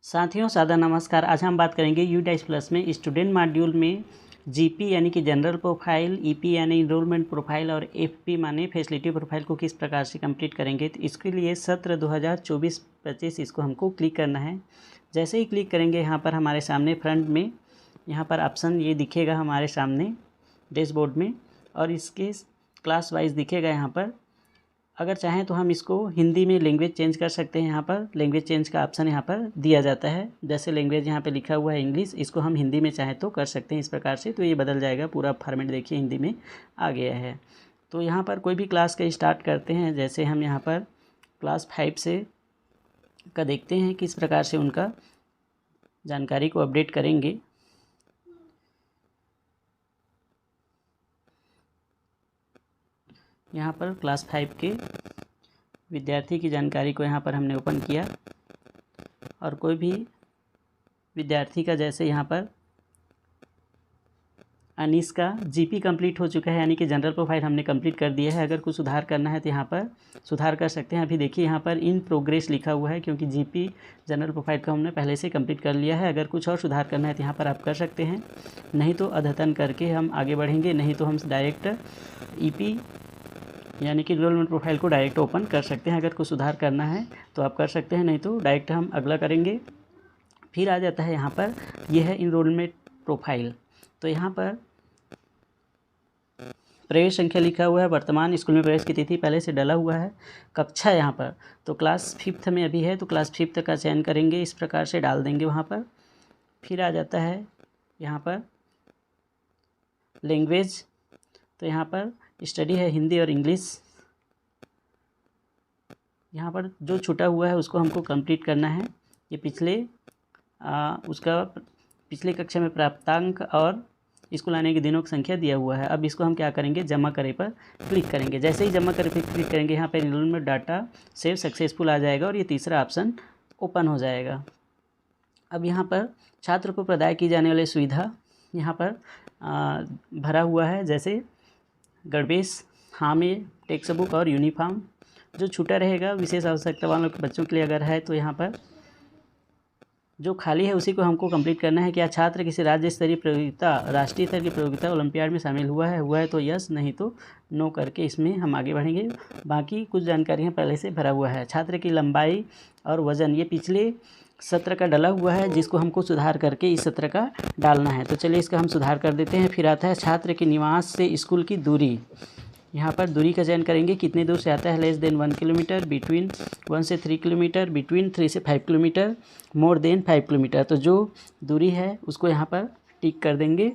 साथियों सादर नमस्कार। आज हम बात करेंगे U-प्लस में स्टूडेंट मॉड्यूल में जीपी यानी कि जनरल प्रोफाइल, ईपी यानी इनरोलमेंट प्रोफाइल और एफपी माने फैसिलिटी प्रोफाइल को किस प्रकार से कंप्लीट करेंगे। तो इसके लिए सत्र 2024-25 इसको हमको क्लिक करना है। जैसे ही क्लिक करेंगे यहाँ पर हमारे सामने फ्रंट में यहाँ पर ऑप्शन ये दिखेगा हमारे सामने डैशबोर्ड में, और इसके क्लास वाइज दिखेगा यहाँ पर। अगर चाहें तो हम इसको हिंदी में लैंग्वेज चेंज कर सकते हैं। यहाँ पर लैंग्वेज चेंज का ऑप्शन यहाँ पर दिया जाता है। जैसे लैंग्वेज यहाँ पे लिखा हुआ है इंग्लिश, इसको हम हिंदी में चाहें तो कर सकते हैं इस प्रकार से। तो ये बदल जाएगा, पूरा फॉर्मेट देखिए हिंदी में आ गया है। तो यहाँ पर कोई भी क्लास का स्टार्ट करते हैं। जैसे हम यहाँ पर क्लास 5 से का देखते हैं किस प्रकार से उनका जानकारी को अपडेट करेंगे। यहाँ पर क्लास 5 के विद्यार्थी की जानकारी को यहाँ पर हमने ओपन किया, और कोई भी विद्यार्थी का जैसे यहाँ पर अनीस का जीपी कंप्लीट हो चुका है, यानी कि जनरल प्रोफाइल हमने कंप्लीट कर दिया है। अगर कुछ सुधार करना है तो यहाँ पर सुधार कर सकते हैं। अभी देखिए यहाँ पर इन प्रोग्रेस लिखा हुआ है, क्योंकि जीपी जनरल प्रोफाइल का हमने पहले से कंप्लीट कर लिया है। अगर कुछ और सुधार करना है तो यहाँ पर आप कर सकते हैं, नहीं तो अद्यतन करके हम आगे बढ़ेंगे, नहीं तो हम डायरेक्ट ईपी यानी कि इनरोलमेंट प्रोफाइल को डायरेक्ट ओपन कर सकते हैं। अगर कुछ सुधार करना है तो आप कर सकते हैं, नहीं तो डायरेक्ट हम अगला करेंगे। फिर आ जाता है यहाँ पर, यह है इनरोलमेंट प्रोफाइल। तो यहाँ पर प्रवेश संख्या लिखा हुआ है, वर्तमान स्कूल में प्रवेश की तिथि पहले से डला हुआ है। कक्षा यहाँ पर तो क्लास 5 में अभी है, तो क्लास 5 का चयन करेंगे, इस प्रकार से डाल देंगे वहाँ पर। फिर आ जाता है यहाँ पर लैंग्वेज, तो यहाँ पर स्टडी है हिंदी और इंग्लिश। यहाँ पर जो छूटा हुआ है उसको हमको कंप्लीट करना है। ये पिछले कक्षा में प्राप्तांक और स्कूल आने के दिनों की संख्या दिया हुआ है। अब इसको हम क्या करेंगे, जमा करें पर क्लिक करेंगे। जैसे ही जमा करें पर क्लिक करेंगे, यहाँ पर इनरोलमेंट डाटा सेव सक्सेसफुल आ जाएगा और ये तीसरा ऑप्शन ओपन हो जाएगा। अब यहाँ पर छात्र को प्रदान की जाने वाली सुविधा यहाँ पर भरा हुआ है, जैसे गणवेश, हामी, टेक्स्ट बुक और यूनिफॉर्म। जो छूटा रहेगा विशेष आवश्यकता वालों के बच्चों के लिए अगर है तो यहाँ पर जो खाली है उसी को हमको कंप्लीट करना है। क्या छात्र किसी राज्य स्तरीय प्रतियोगिता, राष्ट्रीय स्तर की प्रतियोगिता, ओलंपियाड में शामिल हुआ है तो यस, नहीं तो नो करके इसमें हम आगे बढ़ेंगे। बाकी कुछ जानकारियाँ पहले से भरा हुआ है। छात्र की लंबाई और वज़न ये पिछले सत्र का डला हुआ है, जिसको हमको सुधार करके इस सत्र का डालना है। तो चलिए इसका हम सुधार कर देते हैं। फिर आता है छात्र के निवास से स्कूल की दूरी। यहाँ पर दूरी का चयन करेंगे, कितने दूर से आता है। लेस देन 1 किलोमीटर, बिटवीन 1 से 3 किलोमीटर, बिटवीन 3 से 5 किलोमीटर, मोर देन 5 किलोमीटर। तो जो दूरी है उसको यहाँ पर टिक कर देंगे।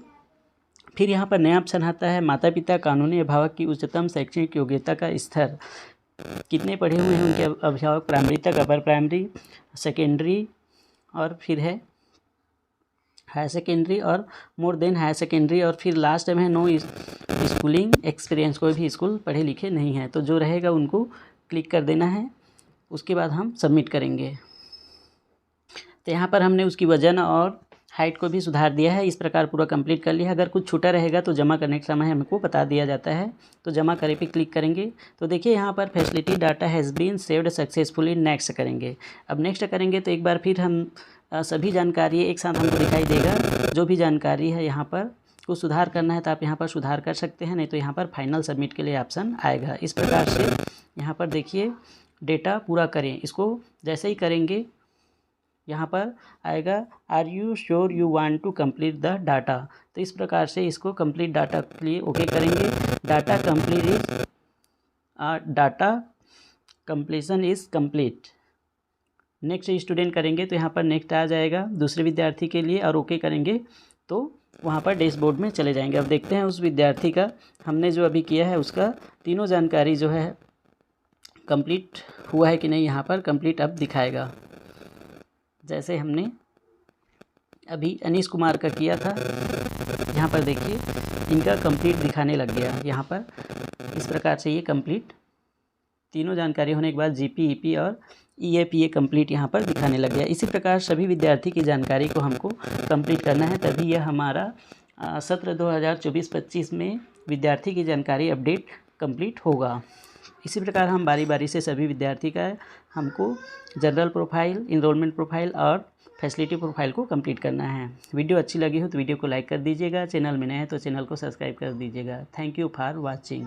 फिर यहाँ पर नया ऑप्शन आता है माता पिता, कानूनी अभिभावक की उच्चतम शैक्षणिक योग्यता का स्तर। कितने पढ़े हुए हैं उनके अभिभावक, प्राइमरी तक, अपर प्राइमरी, सेकेंडरी, और फिर है हायर सेकेंडरी और मोर देन हायर सेकेंडरी, और फिर लास्ट में है नो स्कूलिंग एक्सपीरियंस, कोई भी स्कूल पढ़े लिखे नहीं है। तो जो रहेगा उनको क्लिक कर देना है, उसके बाद हम सबमिट करेंगे। तो यहाँ पर हमने उसकी वजन और हाइट को भी सुधार दिया है। इस प्रकार पूरा कंप्लीट कर लिया है। अगर कुछ छूटा रहेगा तो जमा करने के समय हमको बता दिया जाता है। तो जमा करे पे क्लिक करेंगे तो देखिए यहाँ पर facility data has been saved successfully, next करेंगे। अब नेक्स्ट करेंगे तो एक बार फिर हम सभी जानकारी एक साथ हमको दिखाई देगा। जो भी जानकारी है यहाँ पर कुछ सुधार करना है तो आप यहाँ पर सुधार कर सकते हैं, नहीं तो यहाँ पर फाइनल सबमिट के लिए ऑप्शन आएगा। इस प्रकार से यहाँ पर देखिए डेटा पूरा करें। इसको जैसे ही करेंगे यहाँ पर आएगा are you sure you want to complete the data. तो इस प्रकार से इसको कंप्लीट डाटा के लिए ओके करेंगे। Data complete is data completion is complete. Next student करेंगे तो यहाँ पर नेक्स्ट आ जाएगा दूसरे विद्यार्थी के लिए, और ओके करेंगे तो वहाँ पर डैशबोर्ड में चले जाएंगे। अब देखते हैं उस विद्यार्थी का हमने जो अभी किया है उसका तीनों जानकारी जो है कंप्लीट हुआ है कि नहीं। यहाँ पर कंप्लीट अब दिखाएगा। जैसे हमने अभी अनीश कुमार का किया था, यहाँ पर देखिए इनका कंप्लीट दिखाने लग गया। यहाँ पर इस प्रकार से ये कंप्लीट तीनों जानकारी होने के बाद जीपी, ईपी और ईएपीए कंप्लीट यहाँ पर दिखाने लग गया। इसी प्रकार सभी विद्यार्थी की जानकारी को हमको कंप्लीट करना है, तभी यह हमारा सत्र 2024-25 में विद्यार्थी की जानकारी अपडेट कंप्लीट होगा। इसी प्रकार हम बारी बारी से सभी विद्यार्थी का हमको जनरल प्रोफाइल, इनरोलमेंट प्रोफाइल और फैसिलिटी प्रोफाइल को कंप्लीट करना है। वीडियो अच्छी लगी हो तो वीडियो को लाइक कर दीजिएगा, चैनल में नए हैं तो चैनल को सब्सक्राइब कर दीजिएगा। Thank you for watching.